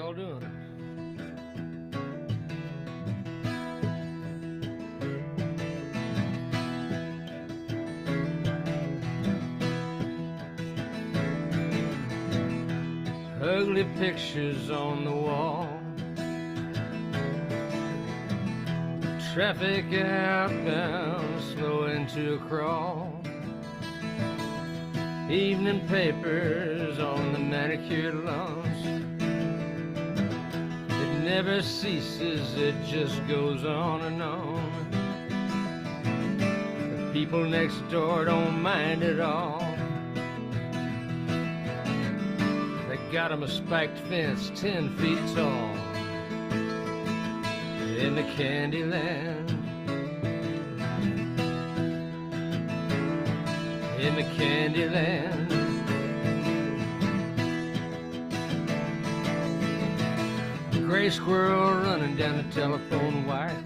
y'all doing? Ugly pictures on the wall, traffic outbound, slowing to a crawl. Evening papers on the manicured lawns. It never ceases, it just goes on and on. The people next door don't mind at all. They got 'em a spiked fence 10 feet tall. In the Candyland, in the Candyland, gray squirrel running down the telephone wire.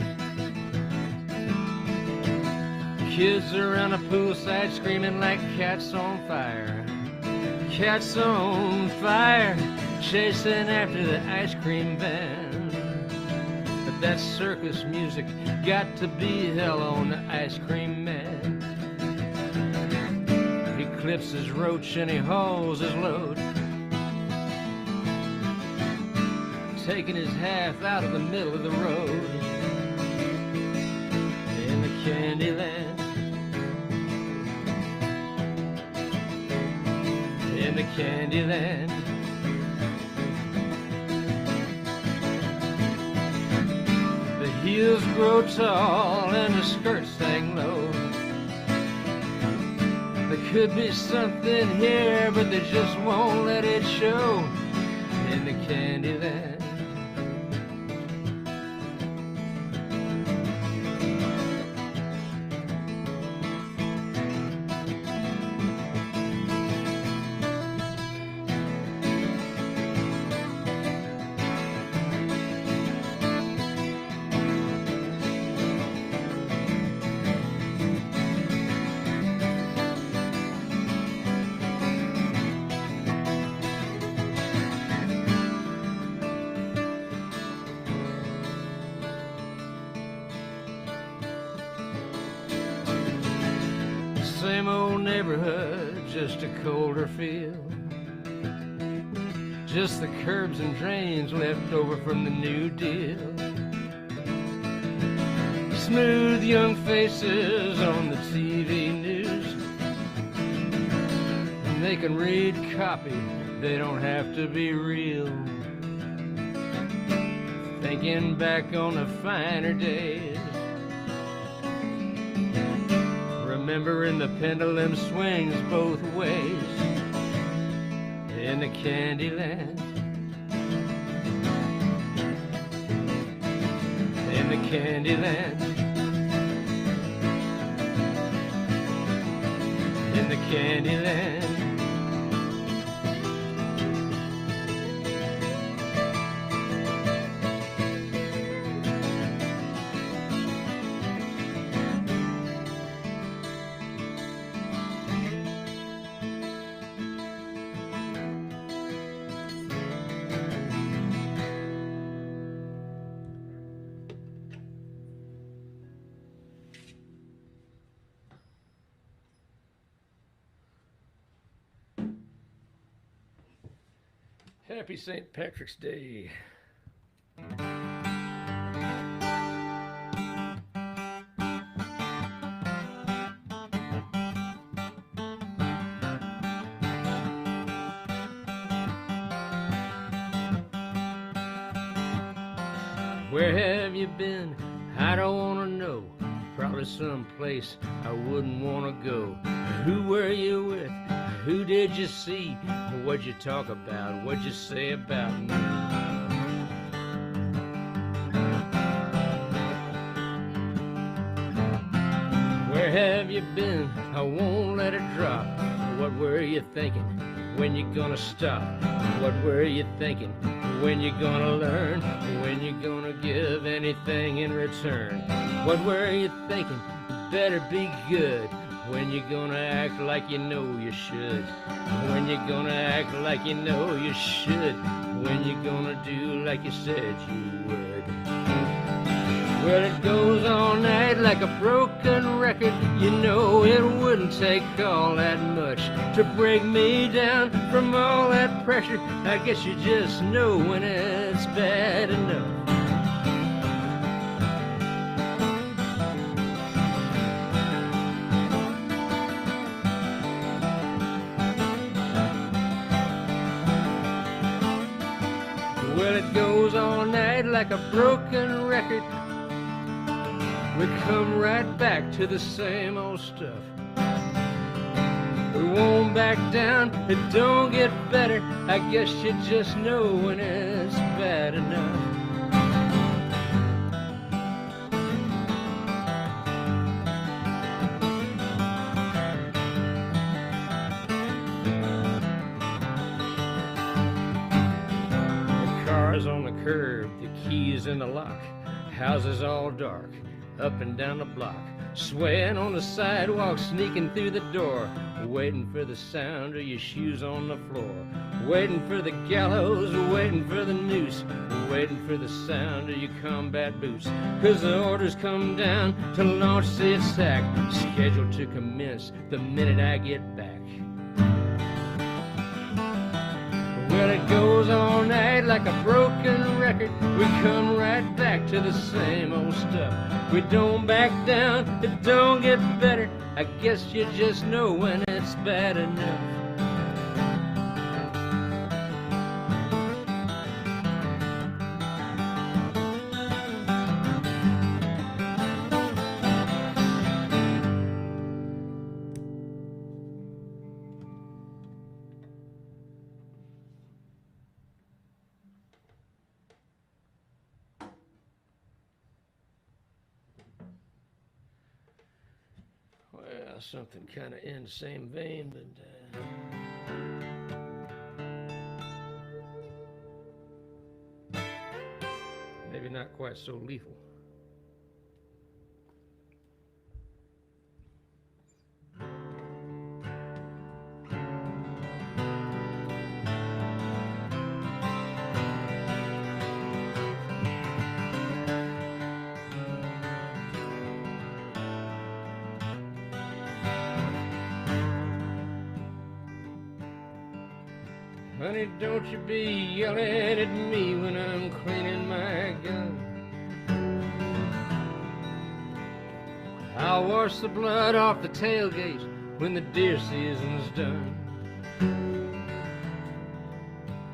Kids around a poolside screaming like cats on fire. Cats on fire, chasing after the ice cream van. But that circus music got to be hell on the ice cream man. He clips his roach and he hauls his load, taking his half out of the middle of the road. In the Candyland, in the Candyland, the heels grow tall and the skirts hang low. There could be something here, but they just won't let it show. In the Candyland, same old neighborhood, just a colder feel. Just the curbs and drains left over from the New Deal. Smooth young faces on the TV news, and they can read copy, they don't have to be real. Thinking back on the finer days, remembering the pendulum swings both ways. In the Candyland, in the Candyland, in the Candyland. Happy St. Patrick's Day. Where have you been? I don't want to know. Probably someplace I wouldn't want to go. Who were you with? Who did you see? What'd you talk about? What'd you say about me? Where have you been? I won't let it drop. What were you thinking? When you gonna stop? What were you thinking? When you gonna learn? When you gonna give anything in return? What were you thinking? better be good. When you gonna act like you know you should? When you gonna act like you know you should? When you gonna do like you said you would? Well, it goes all night like a broken record. You know it wouldn't take all that much to break me down from all that pressure. I guess you just know when it's bad enough. Well, it goes all night like a broken record. We come right back to the same old stuff. We won't back down, it don't get better. I guess you just know when it's bad enough. The car's on the curb, the keys in the lock, houses all dark, up and down the block, swaying on the sidewalk, sneaking through the door, waiting for the sound of your shoes on the floor, waiting for the gallows, waiting for the noose, waiting for the sound of your combat boots. 'Cause the orders come down to launch the attack, scheduled to commence the minute I get back. Well, it goes all night like a broken record. We come right back to the same old stuff. We don't back down, it don't get better. I guess you just know when it's bad enough. Well, something kind of in the same vein, but maybe not quite so lethal. Honey, don't you be yelling at me when I'm cleaning my gun. I'll wash the blood off the tailgate when the deer season's done.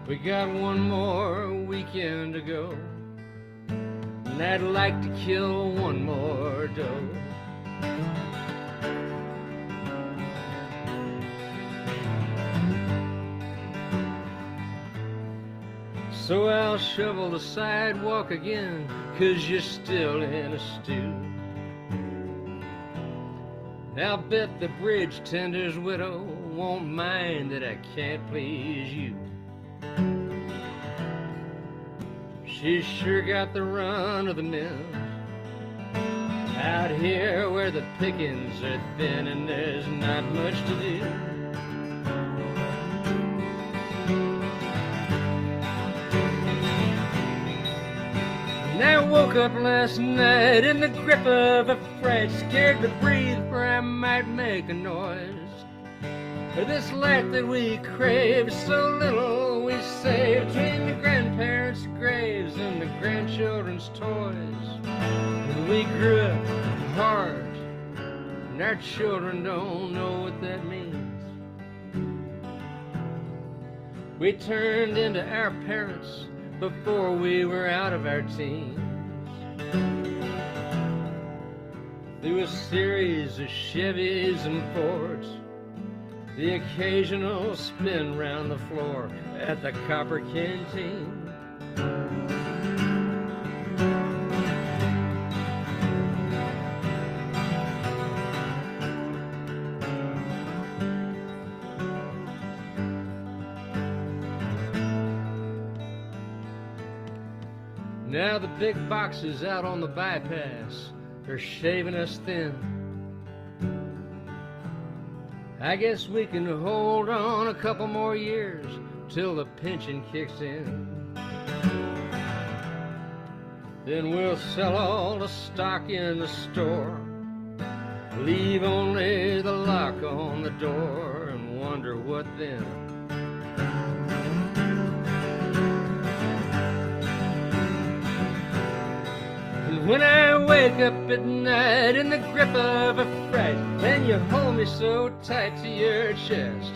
We got one more weekend to go, and I'd like to kill one more doe. So I'll shovel the sidewalk again, 'cause you're still in a stew. I'll bet the bridge tender's widow won't mind that I can't please you. She's sure got the run of the mill out here where the pickings are thin and there's not much to do. And I woke up last night in the grip of a fright, scared to breathe for I might make a noise. For this life that we crave, so little we save, between the grandparents' graves and the grandchildren's toys. And we grew up hard, and our children don't know what that means. We turned into our parents before we were out of our teens. Through a series of Chevys and Fords, the occasional spin round the floor at the Copper Canteen. Now the big boxes out on the bypass are shaving us thin. I guess we can hold on a couple more years till the pension kicks in. Then we'll sell all the stock in the store, leave only the lock on the door, and wonder what then. And when I wake up at night in the grip of a fright, and you hold me so tight to your chest,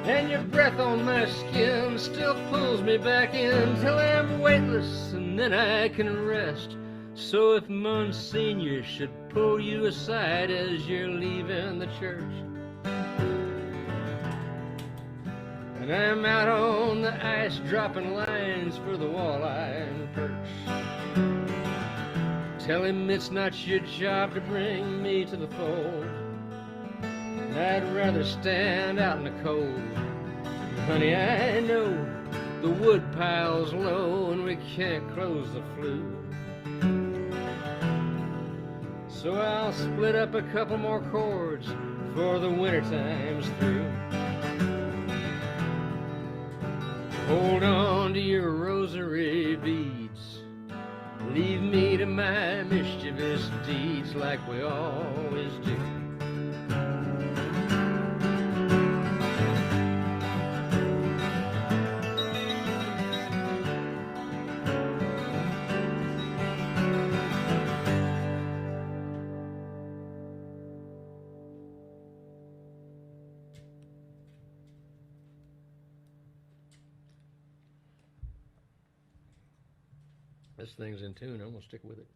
and your breath on my skin still pulls me back in till I'm weightless, and then I can rest. So if Monsignor should pull you aside as you're leaving the church, and I'm out on the ice dropping lines for the walleye and perch, tell him it's not your job to bring me to the fold. I'd rather stand out in the cold. Honey, I know the wood pile's low and we can't close the flue, so I'll split up a couple more cords before the winter time's through. Hold on to your rosary beads, leave me to my mischievous deeds like we always do. This thing's in tune, I'm gonna stick with it.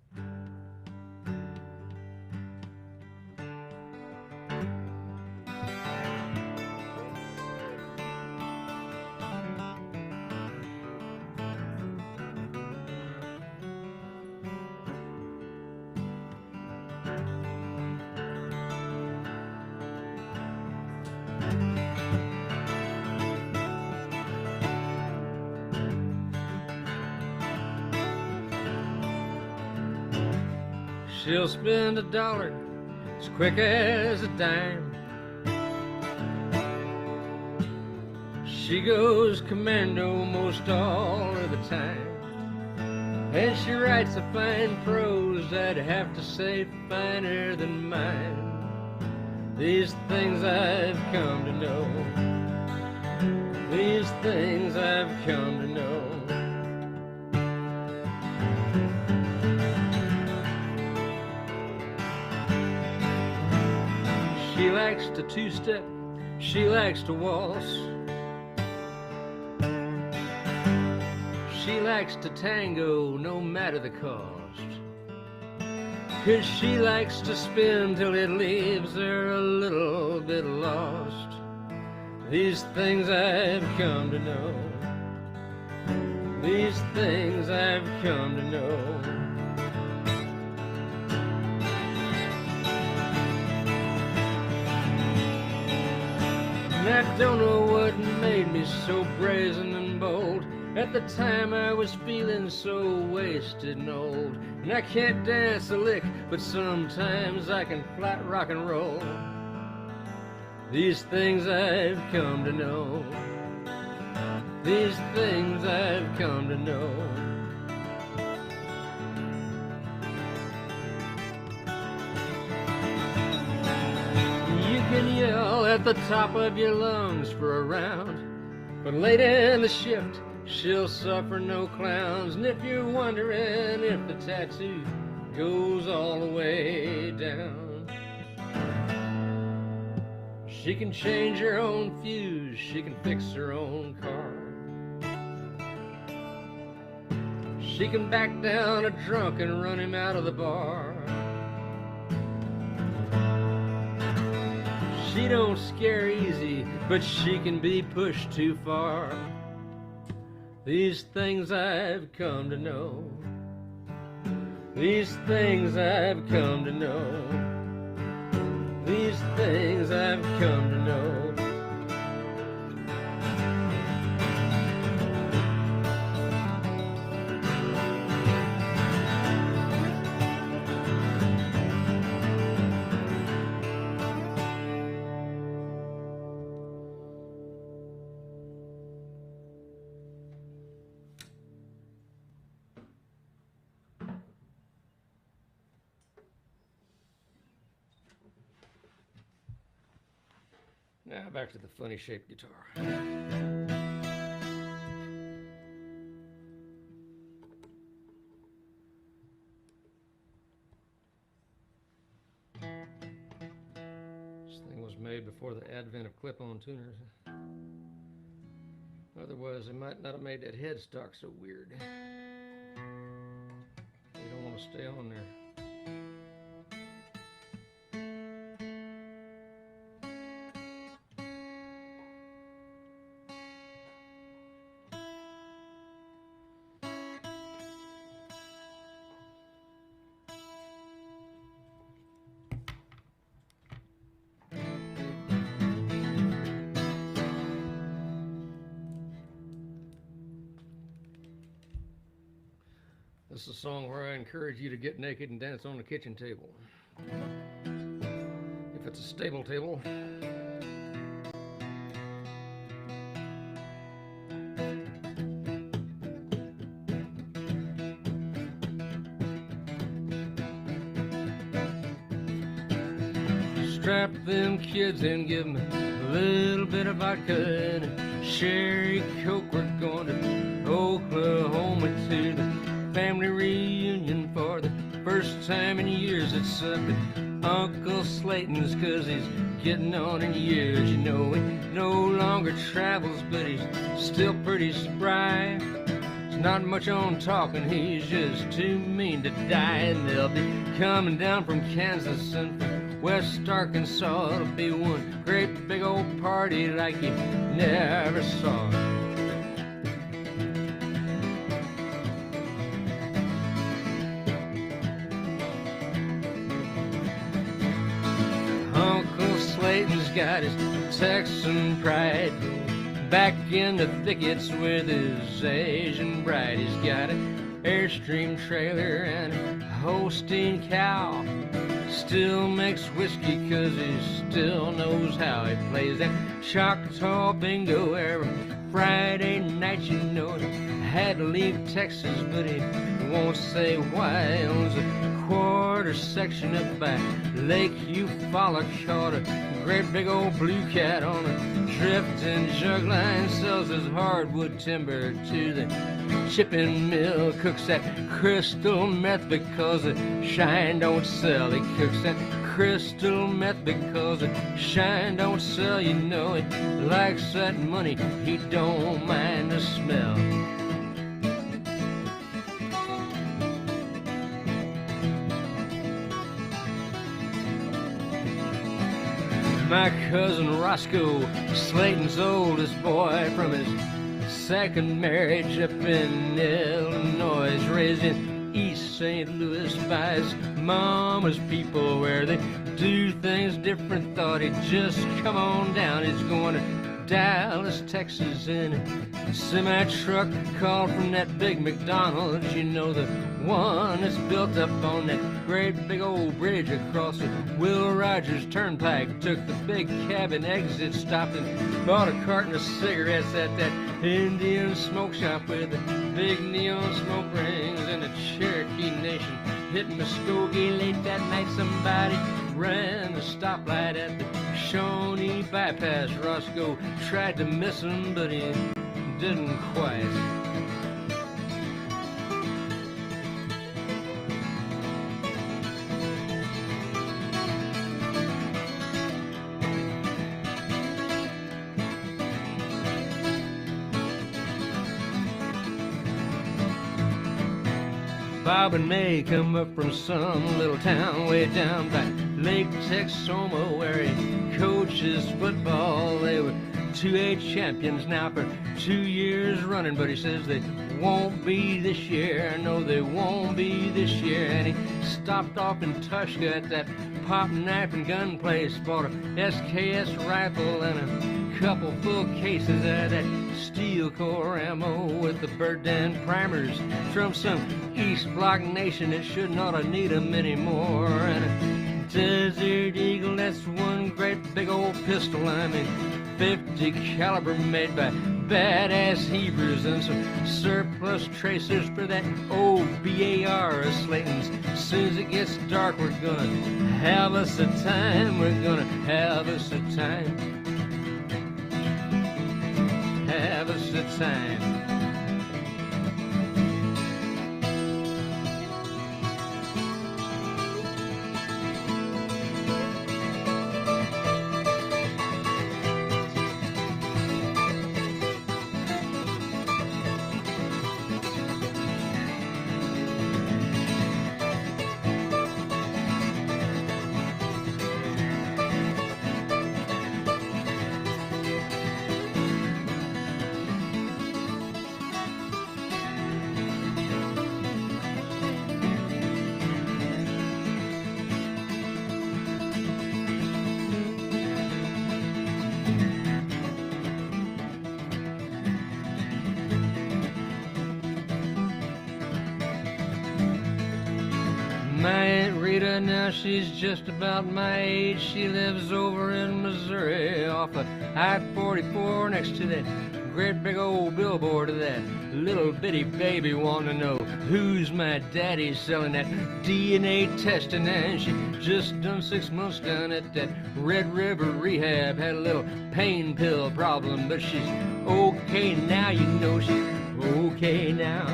She'll spend $1 as quick as a dime. She goes commando most all of the time, and she writes a fine prose I'd have to say finer than mine. These things I've come to know, these things I've come to know. She likes to two-step, she likes to waltz, she likes to tango no matter the cost, 'cause she likes to spin till it leaves her a little bit lost. These things I've come to know, these things I've come to know. I don't know what made me so brazen and bold. At the time I was feeling so wasted and old, and I can't dance a lick, but sometimes I can flat rock and roll. These things I've come to know, these things I've come to know. You can yell at the top of your lungs for a round, but late in the shift she'll suffer no clowns. And if you're wondering if the tattoo goes all the way down, she can change her own fuse, she can fix her own car, she can back down a drunk and run him out of the bar. She don't scare easy, but she can be pushed too far. These things I've come to know, these things I've come to know, these things I've come to know. Now back to the funny shaped guitar. This thing was made before the advent of clip-on tuners. Otherwise, they might not have made that headstock so weird. You don't want to stay on there. This is a song where I encourage you to get naked and dance on the kitchen table. If it's a stable table. Strap them kids in, give them a little bit of vodka and a sherry coke. We're going to Oklahoma to the family reunion for the first time in years. It's up at Uncle Slayton's 'cause he's getting on in years. You know, he no longer travels, but he's still pretty spry. There's not much on talking, he's just too mean to die. And they'll be coming down from Kansas and from West Arkansas. It'll be one great big old party like you never saw. Uncle Slayton's got his Texan pride, back in the thickets with his Asian bride. He's got an Airstream trailer and a Holstein cow. Still makes whiskey 'cause he still knows how. He plays that Choctaw bingo every Friday night. You know, he had to leave Texas, but he won't say why. He owns a quarter section up by Lake Eufaula. Caught a great big old blue cat on a drifting jug line. Sells his hardwood timber to the chipping mill. Cooks that crystal meth because the shine don't sell. He cooks that crystal meth because the shine don't sell. You know, he likes that money, he don't mind the smell. My cousin Roscoe, Slayton's oldest boy, from his second marriage up in Illinois, raised in East St. Louis by his mama's people, where they do things different. Thought he'd just come on down. He's going to Dallas, Texas in a semi-truck called from that big McDonald's. You know, the one that's built up on that great big old bridge across the Will Rogers Turnpike. Took the big cabin exit, stopped and bought a carton of cigarettes at that Indian smoke shop with the big neon smoke rings and the Cherokee Nation. Hitting Muskogee late that night, somebody ran the stoplight at the Shawnee bypass. Roscoe tried to miss him, but he didn't quite. Bob and May come up from some little town way down by Lake Texoma, where he coaches football. They were 2A champions now for 2 years running, but he says they won't be this year. No, they won't be this year. And he stopped off in Tushka at that pop knife and gun place, bought a SKS rifle and a couple full cases of that steel core ammo with the bird down primers from some East Block nation that shouldn't ought to need them anymore. And a Desert Eagle, that's one great big old pistol. I mean, 50 caliber made by badass Hebrews, and some surplus tracers for that old BAR of Slayton's. As soon as it gets dark, we're gonna have us a time. We're gonna have us a time. have us a time. My Aunt Rita, now she's just about my age. She lives over in Missouri off of I-44 next to that great big old billboard of that little bitty baby wanting to know who's my daddy selling that DNA testing. And she just done 6 months down at that Red River rehab. Had a little pain pill problem, but she's okay now. You know she's okay now.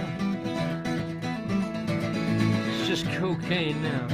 Just cocaine now.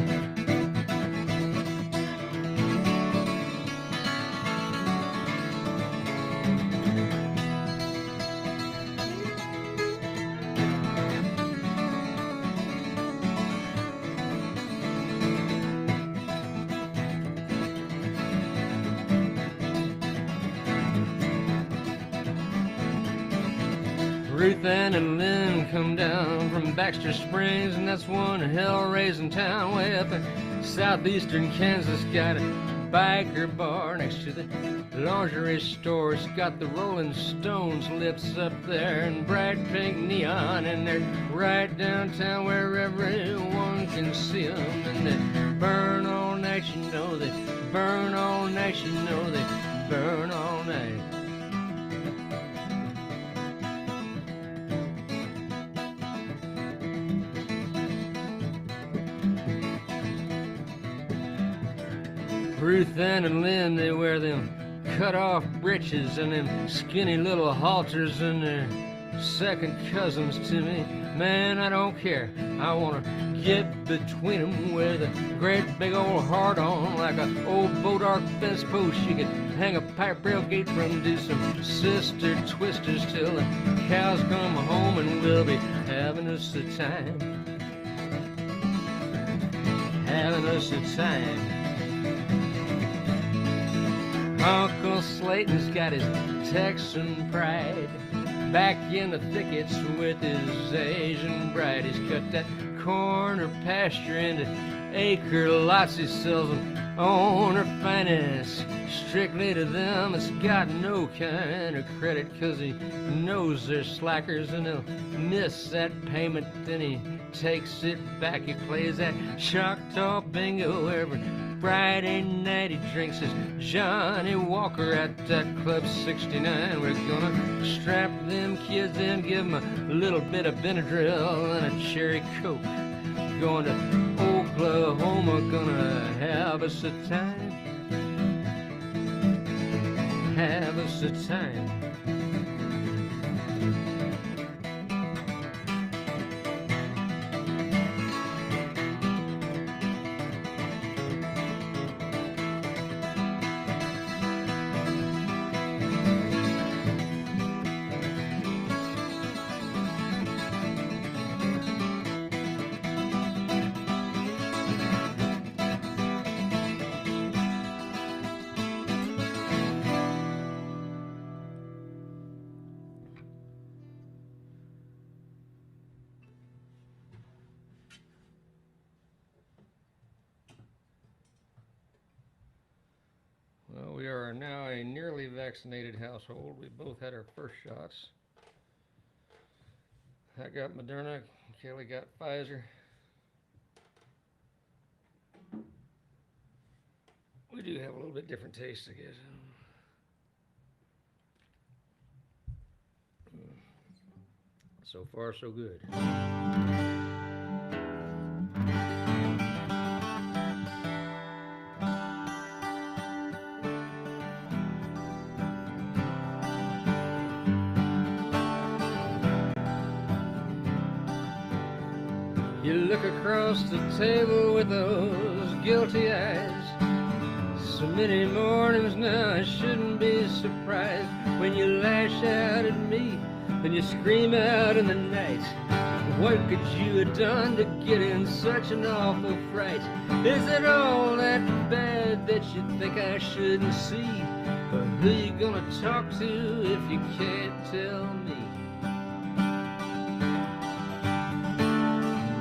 Ruth Ann and Lynn come down from Baxter Springs, and that's one hell-raising town way up in southeastern Kansas. Got a biker bar next to the lingerie store. It's got the Rolling Stones lips up there and bright pink neon, and they're right downtown where everyone can see them. And they burn all night, you know, they burn all night, you know, they burn all night. Ruth Ann and Lynn, they wear them cut-off breeches and them skinny little halters, and they're second cousins to me. Man, I don't care. I want to get between them with a great big old heart on, like a old Bodark fence post. You could hang a pipe rail gate from, do some sister twisters till the cows come home, and we'll be having us a time. Having us a time. Uncle Slayton's got his Texan pride, back in the thickets with his Asian bride. He's cut that corner pasture into acre lots. He sells them owner finance strictly to them. It's got no kind of credit, 'cause he knows they're slackers and he'll miss that payment. Then he takes it back. He plays that Choctaw bingo every Friday night. He drinks his Johnny Walker at that Club 69. We're gonna strap them kids in, give them a little bit of Benadryl and a cherry Coke. Going to Oklahoma, gonna have us a time. Have us a time. Well, we are now a nearly vaccinated household. We both had our first shots. I got Moderna, Kelly got Pfizer. We do have a little bit different taste, I guess. So far, so good. You look across the table with those guilty eyes. So many mornings now I shouldn't be surprised when you lash out at me and you scream out in the night. What could you have done to get in such an awful fright? Is it all that bad that you think I shouldn't see? But who you gonna talk to if you can't tell me?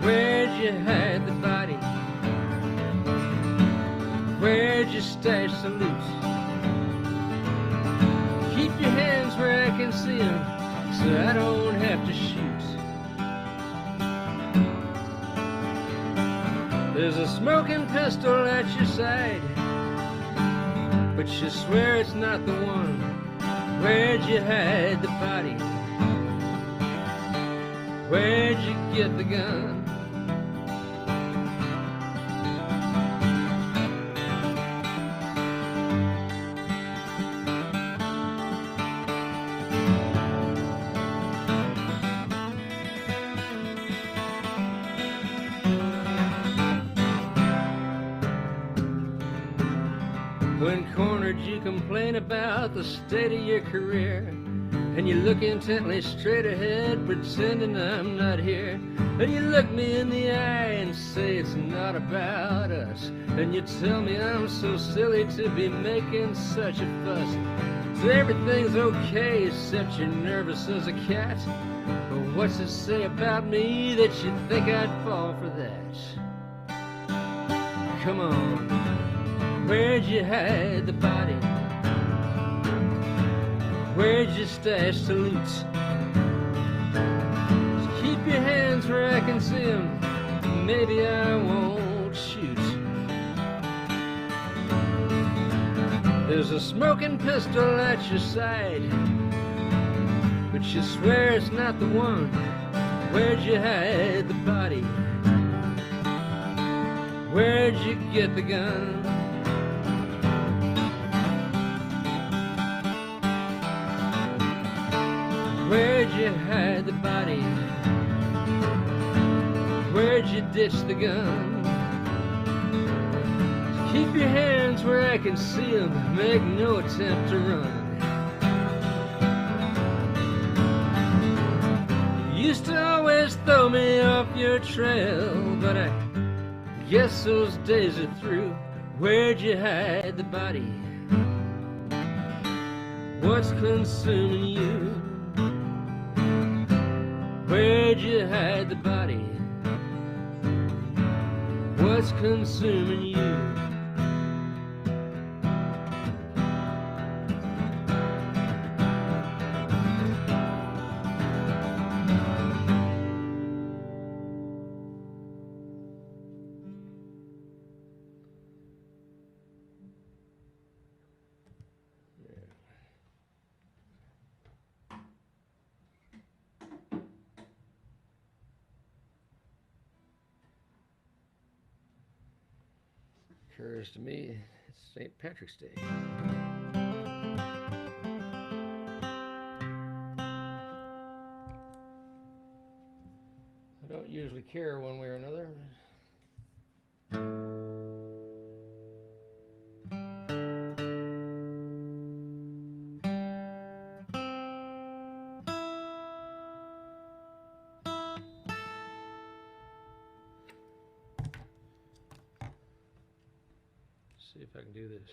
Where'd you hide the body? Where'd you stash the loot? Keep your hands where I can see them, so I don't have to shoot. There's a smoking pistol at your side, but you swear it's not the one. Where'd you hide the body? Where'd you get the gun? When cornered you complain about the state of your career, and you look intently straight ahead pretending I'm not here. And you look me in the eye and say it's not about us, and you tell me I'm so silly to be making such a fuss. So everything's okay except you're nervous as a cat. But what's it say about me that you think I'd fall for that? Come on, where'd you hide the body? Where'd you stash the loot? Just keep your hands where I can see them. Maybe I won't shoot. There's a smoking pistol at your side, but you swear it's not the one. Where'd you hide the body? Where'd you get the gun? Where'd you hide the body? Where'd you ditch the gun? Keep your hands where I can see them. Make no attempt to run. You used to always throw me off your trail, but I guess those days are through. Where'd you hide the body? What's consuming you? Where'd you hide the body? What's consuming you? Occurs to me, it's St. Patrick's Day. I don't usually care one way or another. See if I can do this.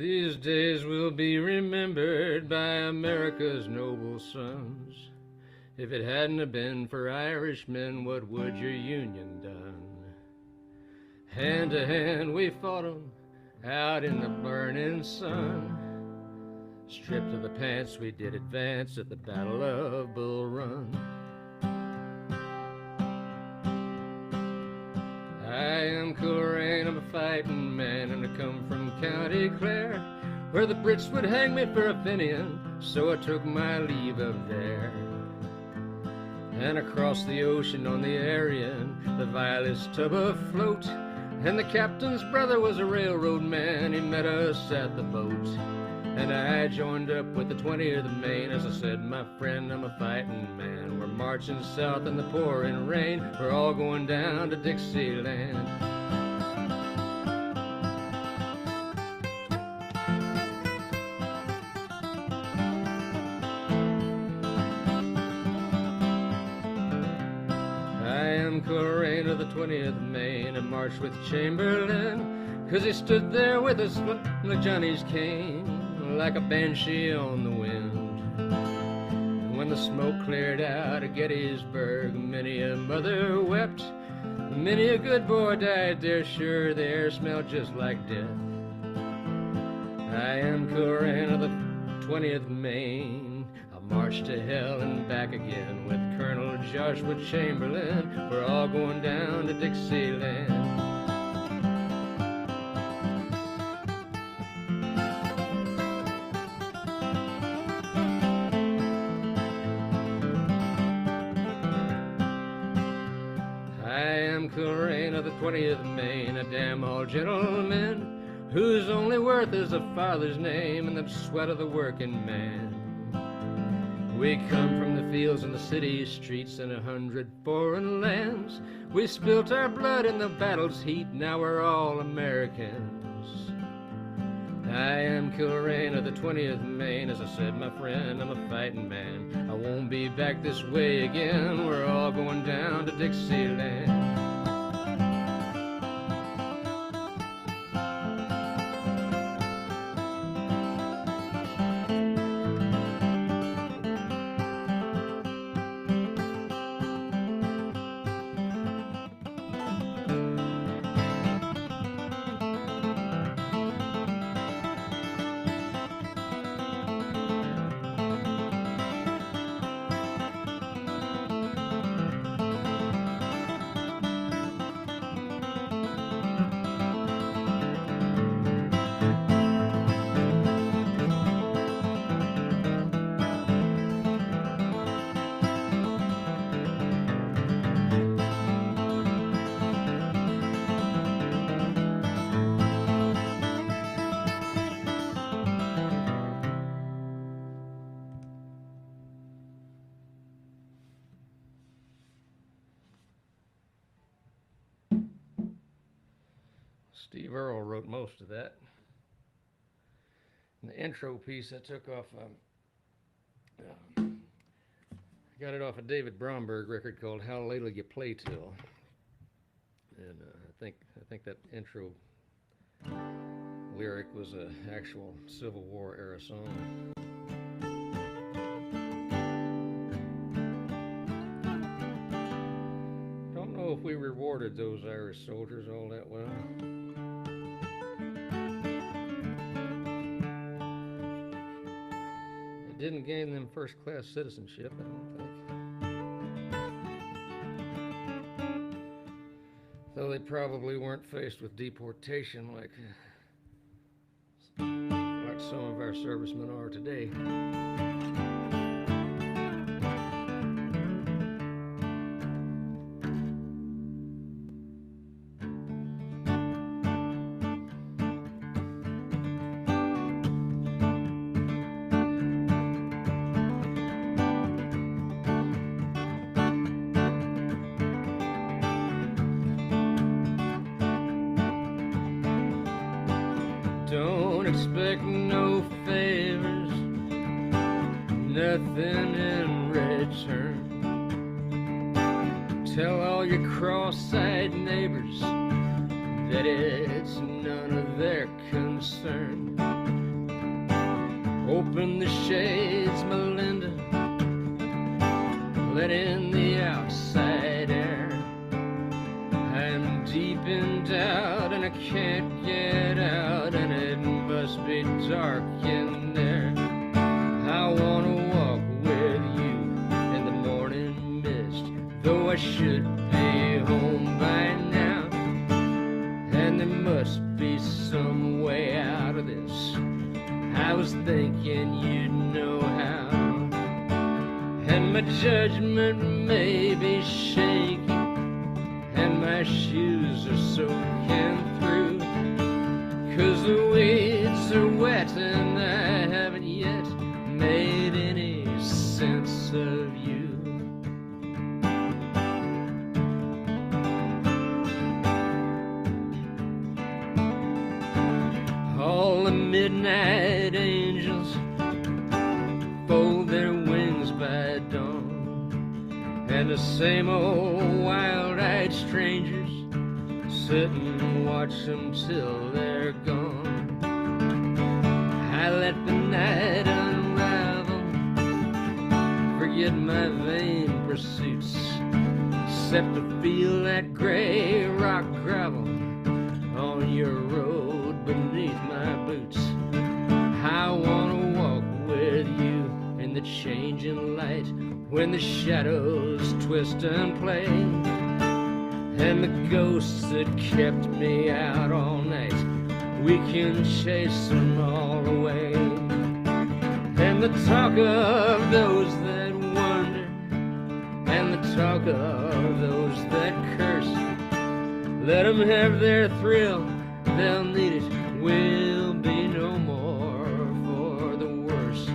These days will be remembered by America's noble sons. If it hadn't have been for Irishmen, what would your Union done? Hand to hand we fought 'em out in the burning sun. Stripped to the pants we did advance at the Battle of Bull Run. I am Coleraine, I'm a fighting man, and I come from County Clare, where the Brits would hang me for a Fenian, so I took my leave of there. And across the ocean on the Arion, the vilest tub afloat, and the captain's brother was a railroad man, he met us at the boat. And I joined up with the 20th of Maine. As I said, my friend, I'm a fighting man. We're marching south in the pouring rain. We're all going down to Dixieland. I am Coleraine of the 20th of Maine. I marched with Chamberlain, 'cause he stood there with us like Johnny's cane, like a banshee on the wind. And when the smoke cleared out of Gettysburg, many a mother wept, many a good boy died there. Sure, the air smelled just like death. I am Coleraine of the 20th Maine. I'll march to hell and back again with Colonel Joshua Chamberlain. We're all going down to Dixieland. Coleraine of the 20th of Maine, a damn old gentleman whose only worth is a father's name and the sweat of the working man. We come from the fields and the city streets and 100 foreign lands. We spilt our blood in the battle's heat, now we're all Americans. I am Coleraine of the 20th of Maine. As I said, my friend, I'm a fighting man. I won't be back this way again. We're all going down to Dixieland. Steve Earle wrote most of that. And the intro piece I took off, I got it off a David Bromberg record called How Late'll You Play Till. And I think that intro lyric was an actual Civil War era song. Don't know if we rewarded those Irish soldiers all that well. Didn't gain them first-class citizenship, I don't think. Though they probably weren't faced with deportation like some of our servicemen are today. Don't expect no favors, nothing in return. Tell all your cross-eyed neighbors that it's none of their concern. Open the shades, Melinda, let in the outside air. I'm deep in doubt and I can't get out, and it must be dark in there. I wanna walk with you in the morning mist, though I should be home by now. And there must be some way out of this. I was thinking you'd know how. And my judgment may be shaky, and my shoes are soaking through, 'cause the weeds are wet and I haven't yet made any sense of you. All the midnight angels fold their wings by dawn, and the same old wild-eyed strangers sit and watch them till they're gone. I let the night unravel, forget my vain pursuits, except to feel that gray rock gravel on your road beneath my boots. I wanna walk with you in the changing light, when the shadows twist and play, and the ghosts that kept me out all night, we can chase them all away. And the talk of those that wonder, and the talk of those that curse, let them have their thrill, they'll need it, we'll be no more for the worse.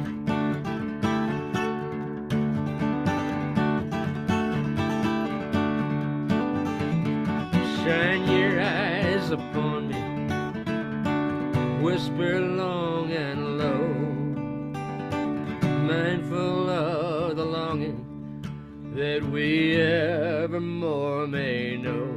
Shine your eyes upon me, whisper long and low, mindful of the longing that we evermore may know.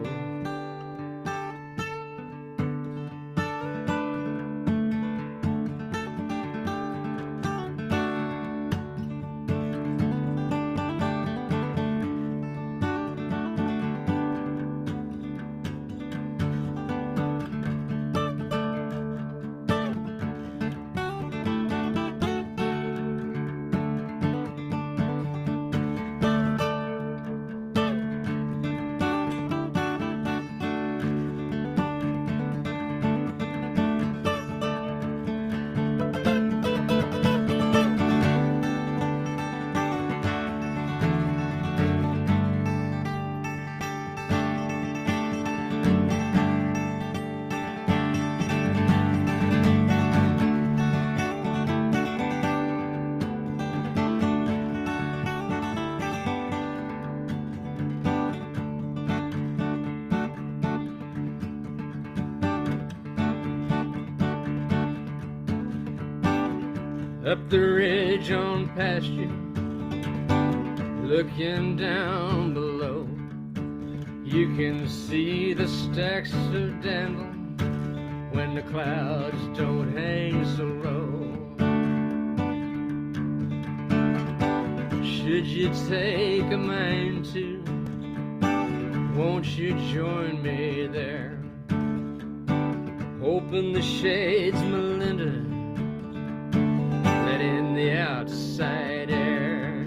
Up the ridge on past you, looking down below, you can see the stacks of dandelion when the clouds don't hang so low. Should you take a mind to, won't you join me there? Open the shades, Melinda, in the outside air.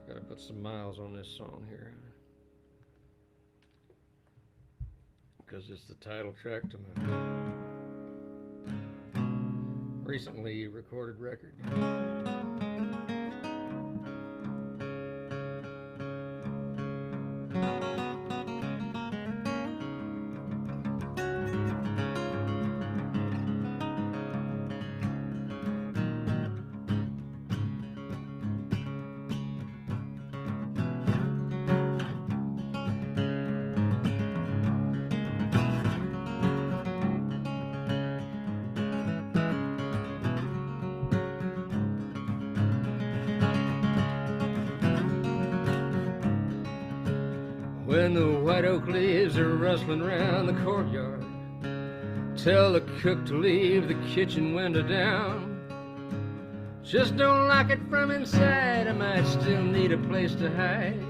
Gotta put some miles on this song here, because it's the title track to my recently recorded record. when the white oak leaves are rustling round the courtyard. Tell the cook to leave the kitchen window down. Just don't lock it from inside, I might still need a place to hide.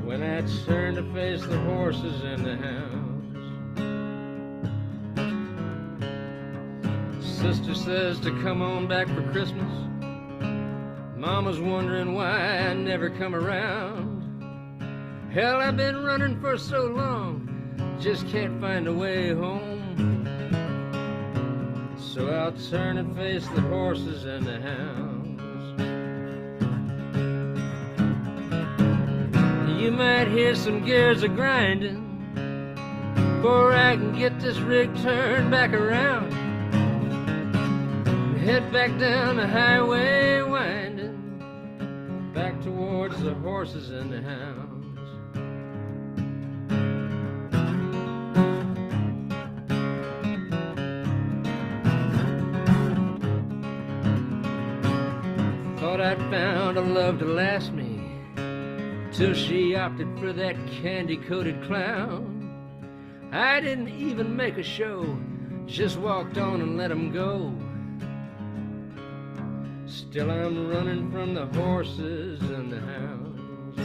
When I turn to face the horses and the hounds, sister says to come on back for Christmas. Mama's wondering why I never come around. Hell, I've been running for so long, just can't find a way home. So I'll turn and face the horses and the hounds. You might hear some gears a grinding before I can get this rig turned back around and head back down the highway winding, back towards the horses and the hounds. Thought I'd found a love to last me, till she opted for that candy-coated clown. I didn't even make a show, just walked on and let him go. Still I'm running from the horses and the hounds,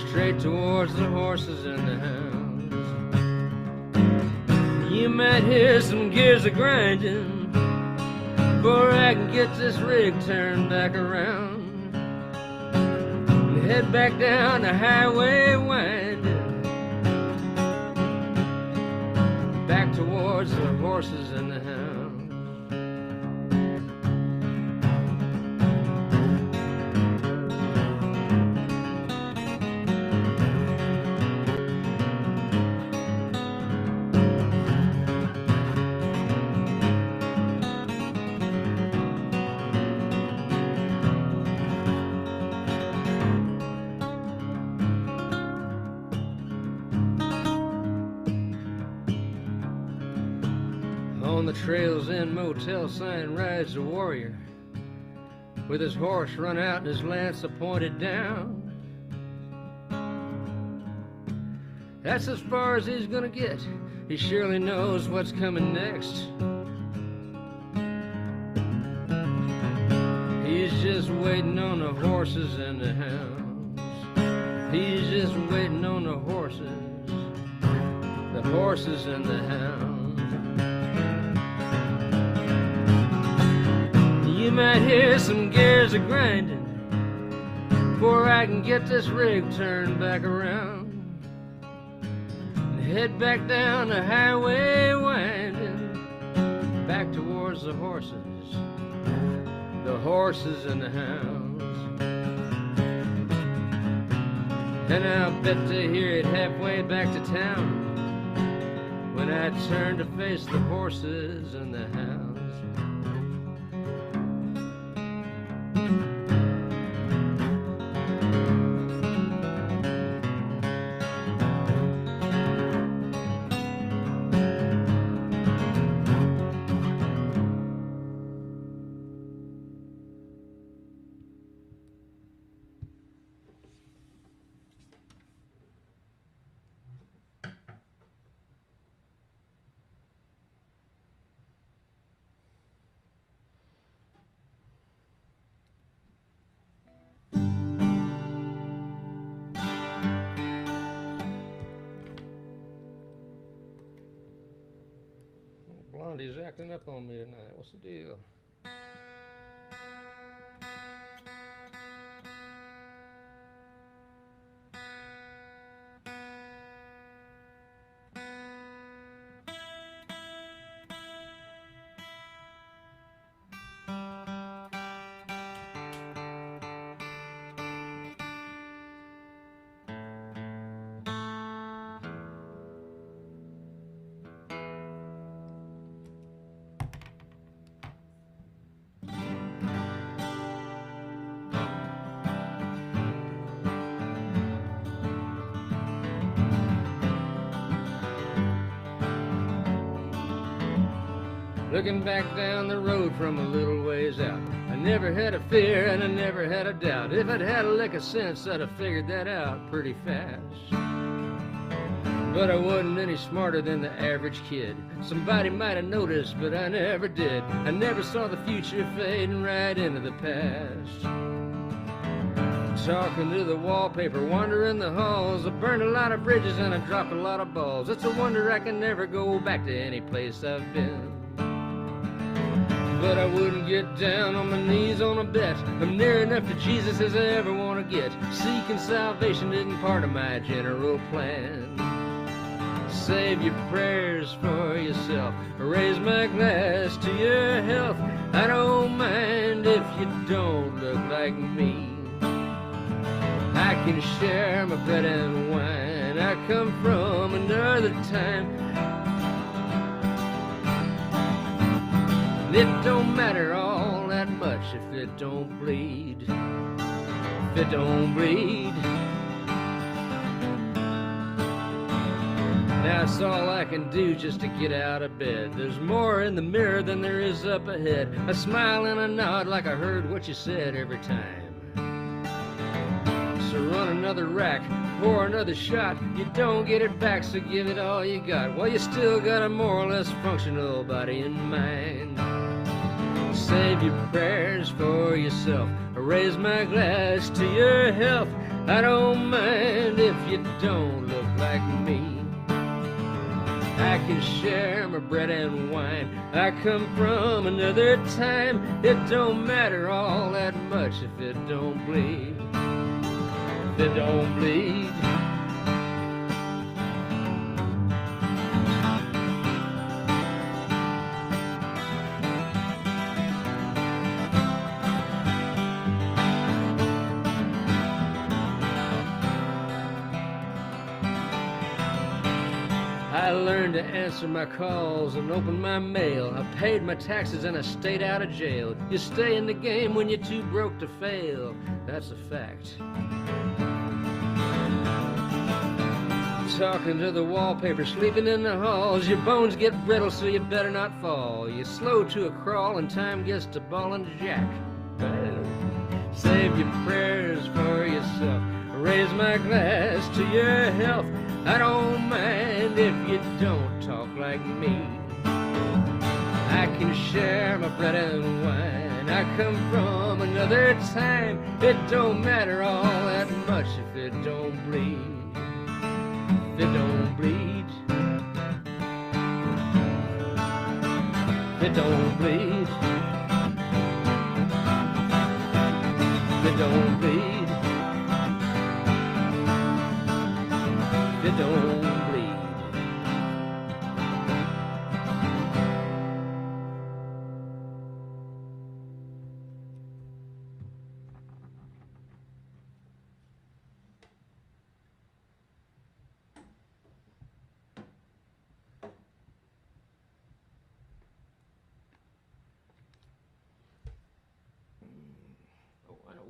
straight towards the horses and the hounds. You might hear some gears a-grinding before I can get this rig turned back around, head back down the highway winding, back towards the horses and the hounds. On the trails and motel sign rides a warrior, with his horse run out and his lance pointed down. That's as far as he's gonna get. He surely knows what's coming next. He's just waiting on the horses and the hounds. He's just waiting on the horses and the hounds. You might hear some gears a-grinding before I can get this rig turned back around and head back down the highway winding, back towards the horses and the hounds. And I'll bet to hear it halfway back to town when I turn to face the horses and the hounds. Blondie's acting up on me tonight. What's the deal? Looking back down the road from a little ways out, I I never had a fear and I never had a doubt. If I'd had a lick of sense, I'd have figured that out pretty fast. But I wasn't any smarter than the average kid. Somebody might have noticed, but I never did. I never saw the future fading right into the past. Talking to the wallpaper, wandering the halls. I burned a lot of bridges and I dropped a lot of balls. It's a wonder I can never go back to any place I've been. But I wouldn't get down on my knees on a bet. I'm near enough to Jesus as I ever want to get. Seeking salvation isn't part of my general plan. Save your prayers for yourself. Raise my glass to your health. I don't mind if you don't look like me. I can share my bread and wine. I come from another time. It don't matter all that much if it don't bleed. If it don't bleed. Now it's all I can do just to get out of bed. There's more in the mirror than there is up ahead. I smile and I nod like I heard what you said every time. So run another rack, pour another shot. You don't get it back, so give it all you got. Well, you still got a more or less functional body and mind. Save your prayers for yourself. Raise my glass to your health. I don't mind if you don't look like me. I can share my bread and wine. I come from another time. It don't matter all that much if it don't bleed. If it don't bleed. I learned to answer my calls and open my mail. I paid my taxes and I stayed out of jail. You stay in the game when you're too broke to fail. That's a fact. Talking to the wallpaper, sleeping in the halls. Your bones get brittle, so you better not fall. You're slow to a crawl and time gets to ballin' jack. Save your prayers for yourself. Raise my glass to your health. I don't mind if you don't talk like me. I can share my bread and wine. I come from another time. It don't matter all that much if it don't bleed. If it don't bleed. If it don't bleed. If it don't bleed. It don't bleed. Oh, I know.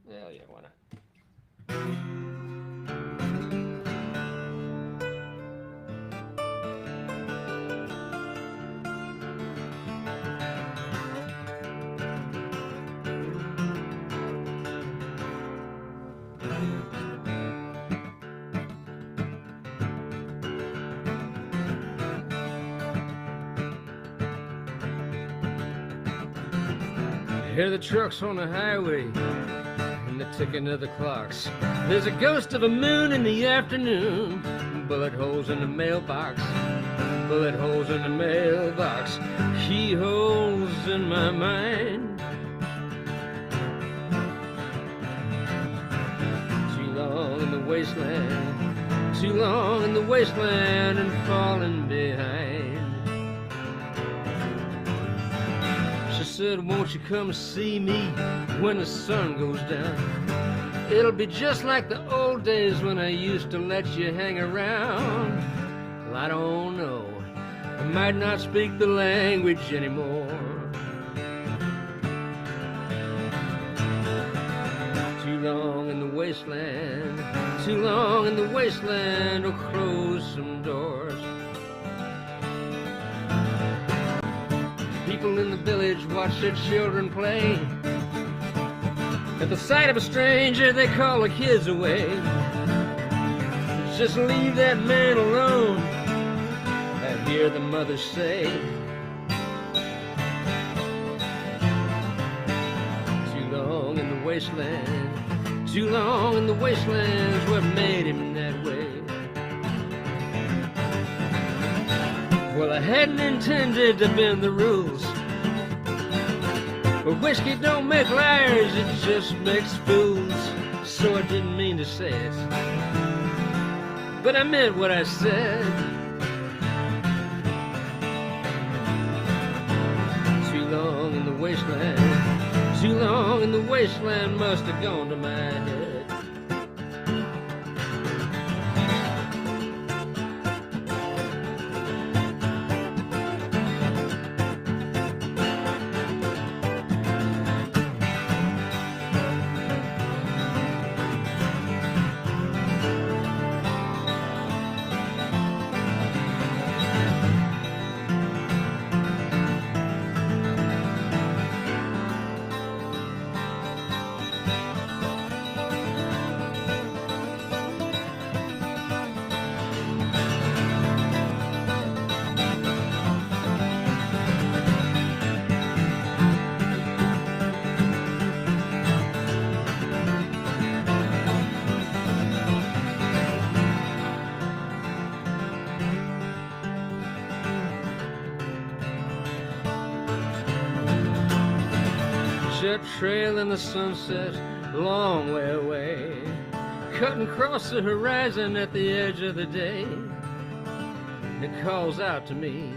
Yeah, why not? Hear the trucks on the highway and the ticking of the clocks. There's a ghost of a moon in the afternoon. Bullet holes in the mailbox. Bullet holes in the mailbox. Keyholes in my mind. Too long in the wasteland. Too long in the wasteland and falling behind. She said, won't you come see me when the sun goes down? It'll be just like the old days when I used to let you hang around. Well, I don't know. I might not speak the language anymore. Too long in the wasteland. Too long in the wasteland will close some doors. People in the village watch their children play. At the sight of a stranger, they call the kids away. Just leave that man alone, I hear the mothers say. Too long in the wasteland, too long in the wasteland's what made him that way. Well, I hadn't intended to bend the rules, but whiskey don't make liars, it just makes fools. So I didn't mean to say it, but I meant what I said. Too long in the wasteland, too long in the wasteland must have gone to my head. Jet trail in the sunset, long way away, cutting across the horizon at the edge of the day. It calls out to me.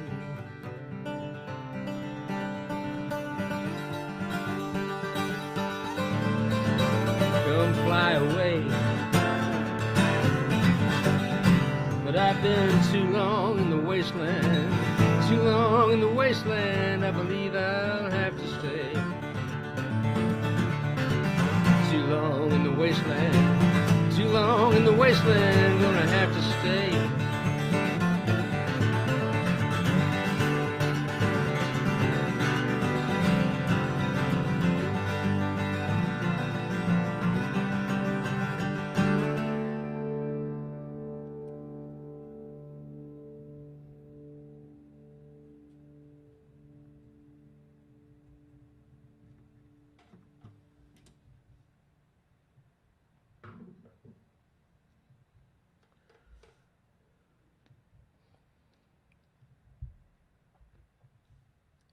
Come fly away. But I've been too long in the wasteland, too long in the wasteland, I believe I'll have to stay. Too long in the wasteland, too long in the wasteland, gonna have to stay.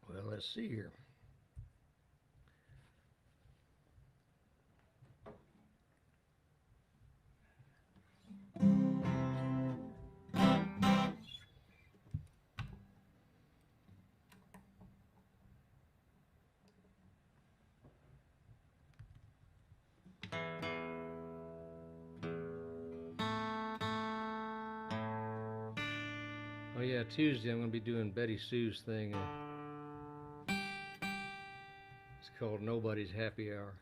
Well, let's see here. Oh yeah, Tuesday I'm going to be doing Betty Sue's thing. It's called Nobody's Happy Hour.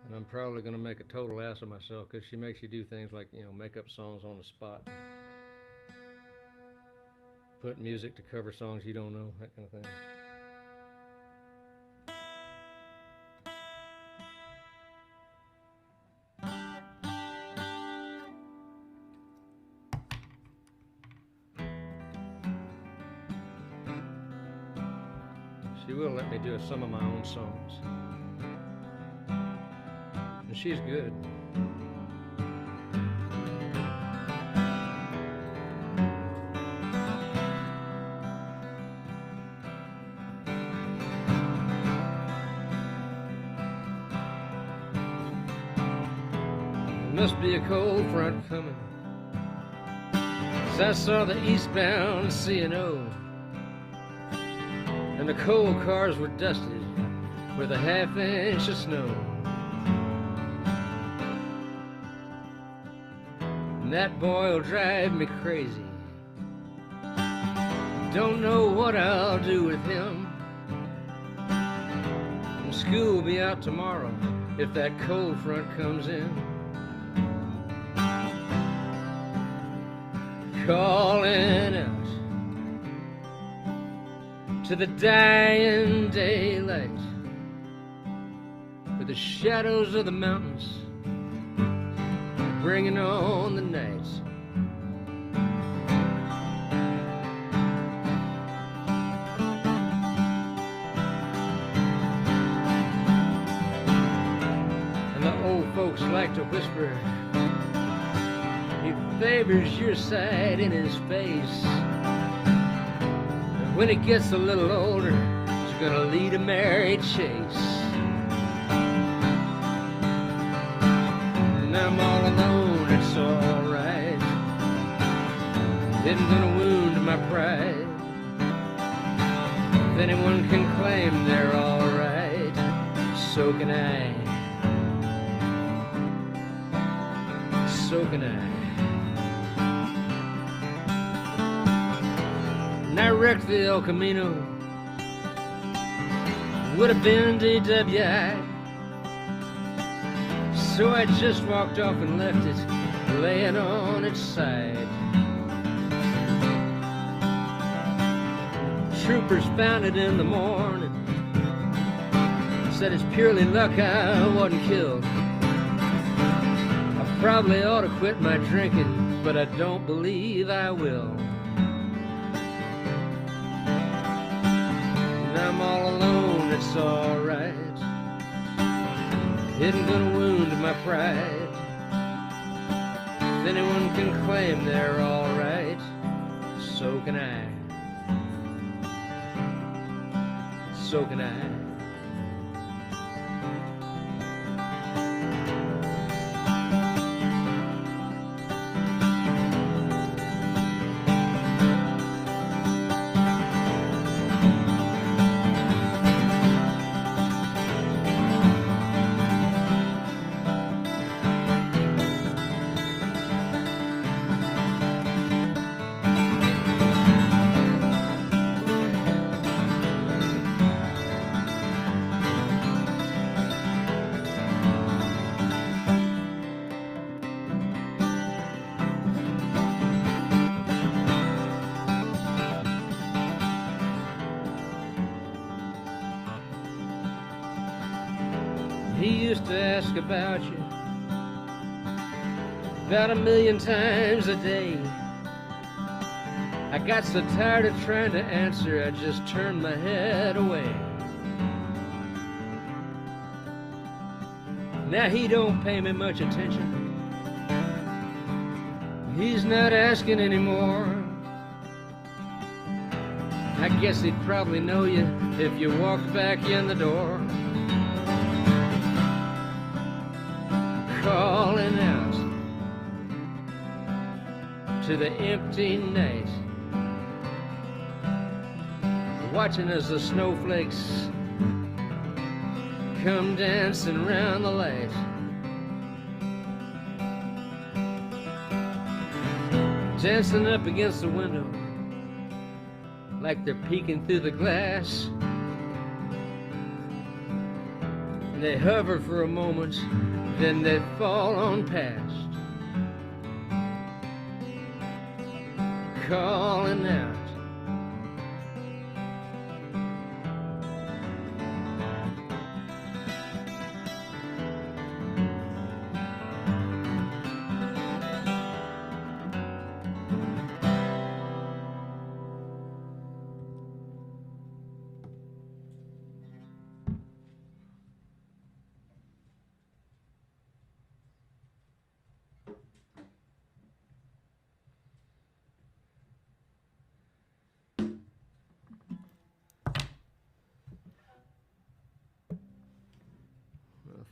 And I'm probably going to make a total ass of myself because she makes you do things like, you know, make up songs on the spot. Put music to cover songs you don't know, that kind of thing. She will let me do some of my own songs. And she's good. Must be a cold front coming, 'cause I saw the eastbound C&O, and the coal cars were dusted with a half-inch of snow. And that boy'll drive me crazy. Don't know what I'll do with him. School will be out tomorrow if that cold front comes in. Calling out to the dying daylight, with the shadows of the mountains bringing on the night. And the old folks like to whisper, he favors your side in his face. And when he gets a little older, he's gonna lead a merry chase. And I'm all alone, it's alright. Isn't gonna wound my pride. If anyone can claim they're alright, so can I. So can I. And I wrecked the El Camino. Would have been DWI. So I just walked off and left it laying on its side. Troopers found it in the morning. Said it's purely luck I wasn't killed. I probably ought to quit my drinking, but I don't believe I will. And I'm all alone, it's alright. Isn't gonna wound my pride. If anyone can claim they're alright, so can I. So can I. He used to ask about you about 1,000,000 times a day. I got so tired of trying to answer, I just turned my head away. Now he don't pay me much attention. He's not asking anymore. I guess he'd probably know you if you walked back in the door. Calling out to the empty night, watching as the snowflakes come dancing round the light. Dancing up against the window like they're peeking through the glass. And they hover for a moment, then they fall on past. Calling out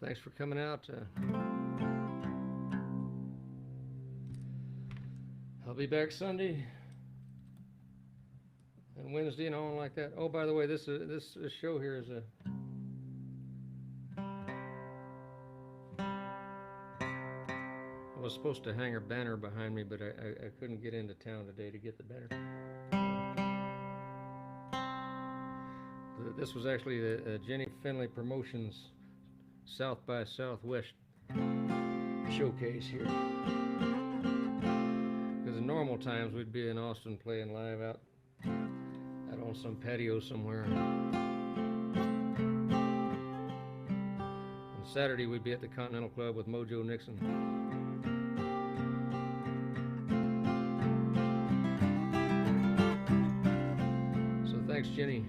thanks for coming out. I'll be back Sunday and Wednesday and all like that. Oh, by the way, this show here is a I was supposed to hang a banner behind me, but I couldn't get into town today to get the banner. This was actually the Jenny Finley Promotions South by Southwest showcase here. Because in normal times we'd be in Austin playing live out on some patio somewhere. On Saturday we'd be at the Continental Club with Mojo Nixon. So thanks, Jenny.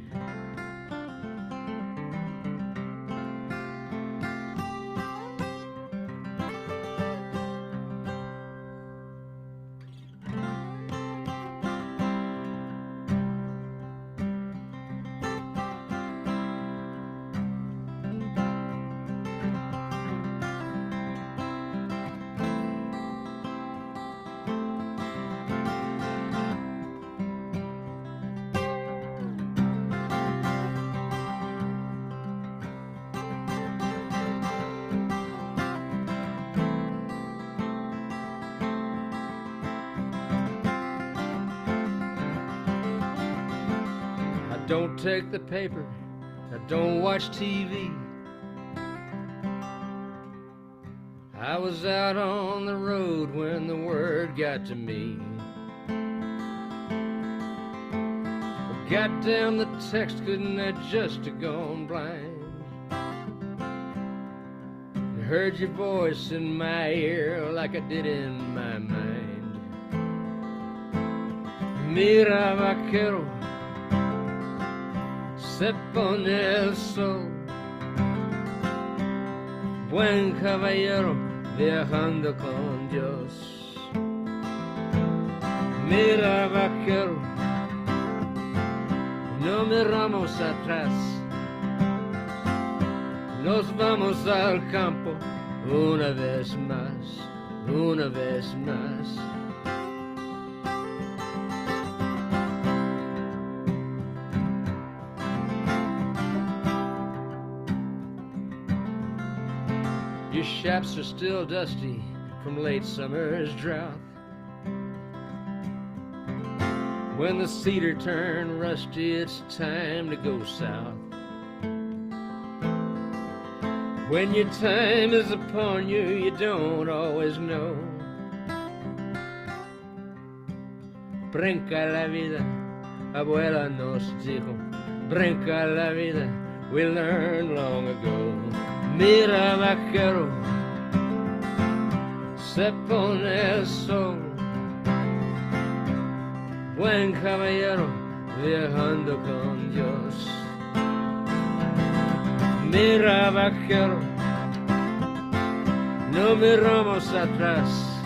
Don't take the paper, I don't watch TV. I was out on the road when the word got to me. Well, goddamn, the text couldn't have just have gone blind. I heard your voice in my ear like I did in my mind. Mira, vaquero, se pone el sol, buen caballero viajando con Dios. Mira, vaquero, no miramos atrás, nos vamos al campo una vez más, una vez más. Your chaps are still dusty from late summer's drought. When the cedar turned rusty, it's time to go south. When your time is upon you, you don't always know. Brinca la vida, abuela nos dijo. Brinca la vida, we learned long ago. Mira, vaquero, se pone el sol, buen caballero viajando con Dios. Mira, vaquero, no miramos atrás,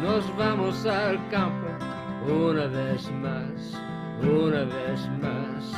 nos vamos al campo una vez más, una vez más.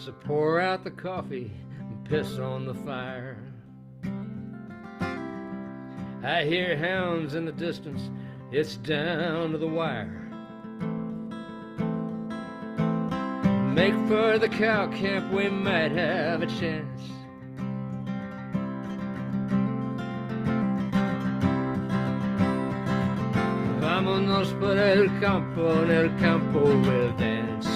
So pour out the coffee and piss on the fire. I hear hounds in the distance, it's down to the wire. Make for the cow camp, we might have a chance. Vámonos por el campo, en el campo we'll dance.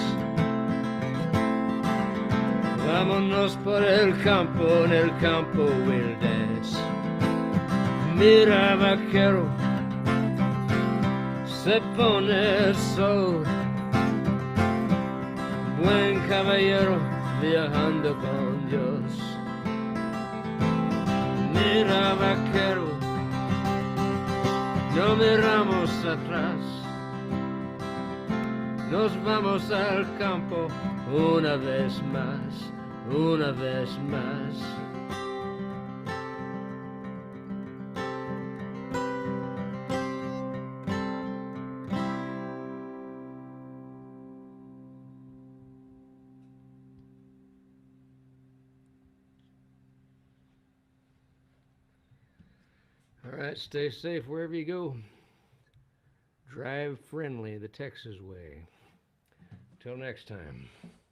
Vámonos por el campo, en el campo we'll dance. Mira, vaquero, se pone el sol, buen caballero viajando con Dios. Mira, vaquero, no miramos atrás, nos vamos al campo una vez más, una vez más. All right, stay safe wherever you go. Drive friendly the Texas way. Till next time.